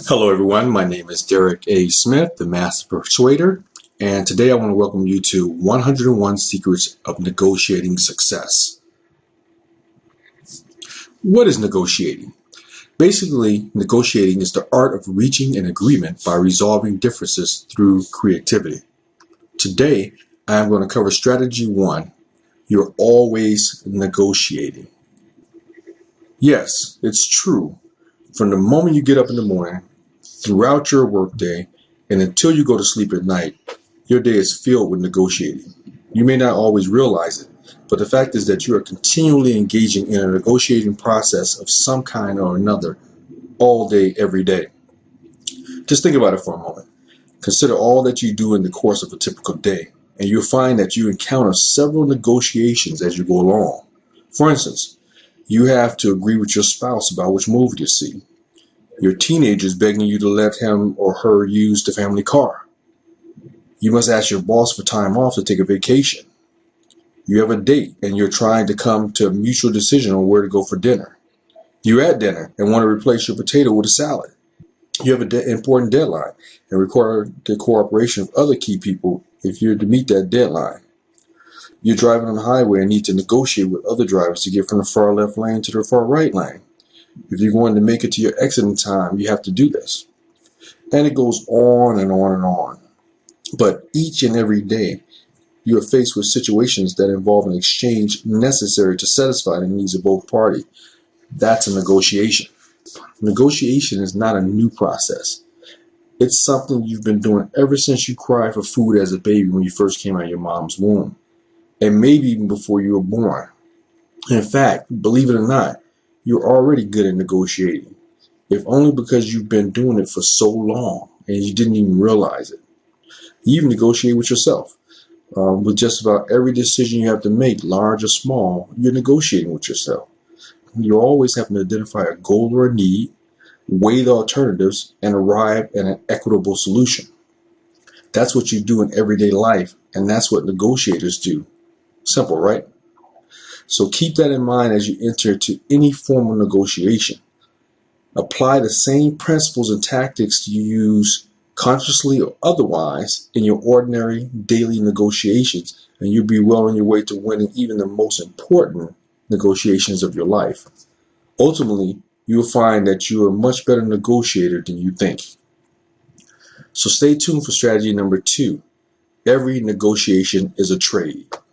Hello, everyone. My name is Derek A. Smith, the Master Persuader, and today I want to welcome you to 101 Secrets of Negotiating Success. What is negotiating? Basically, negotiating is the art of reaching an agreement by resolving differences through creativity. Today, I am going to cover Strategy 1. You're always negotiating. Yes, it's true. From the moment you get up in the morning, throughout your workday, and until you go to sleep at night, your day is filled with negotiating. You may not always realize it, but the fact is that you are continually engaging in a negotiating process of some kind or another all day, every day. Just think about it for a moment. Consider all that you do in the course of a typical day, and you'll find that you encounter several negotiations as you go along. For instance, you have to agree with your spouse about which movie to see. Your teenager is begging you to let him or her use the family car. You must ask your boss for time off to take a vacation. You have a date and you're trying to come to a mutual decision on where to go for dinner. You're at dinner and want to replace your potato with a salad. You have an important deadline and require the cooperation of other key people if you're to meet that deadline. You're driving on the highway and need to negotiate with other drivers to get from the far left lane to the far right lane. If you're going to make it to your exit in time, you have to do this. And it goes on and on and on. But each and every day, you are faced with situations that involve an exchange necessary to satisfy the needs of both parties. That's a negotiation. Negotiation is not a new process. It's something you've been doing ever since you cried for food as a baby when you first came out of your mom's womb. And maybe even before you were born. In fact, believe it or not, you're already good at negotiating, if only because you've been doing it for so long and you didn't even realize it. You even negotiate with yourself. With just about every decision you have to make, large or small, you're negotiating with yourself. You're always having to identify a goal or a need, weigh the alternatives, and arrive at an equitable solution. That's what you do in everyday life, and that's what negotiators do. Simple, right? So keep that in mind as you enter into any form of negotiation. Apply the same principles and tactics you use consciously or otherwise in your ordinary daily negotiations, and you'll be well on your way to winning even the most important negotiations of your life. Ultimately, you'll find that you're a much better negotiator than you think. So stay tuned for strategy number 2. Every negotiation is a trade.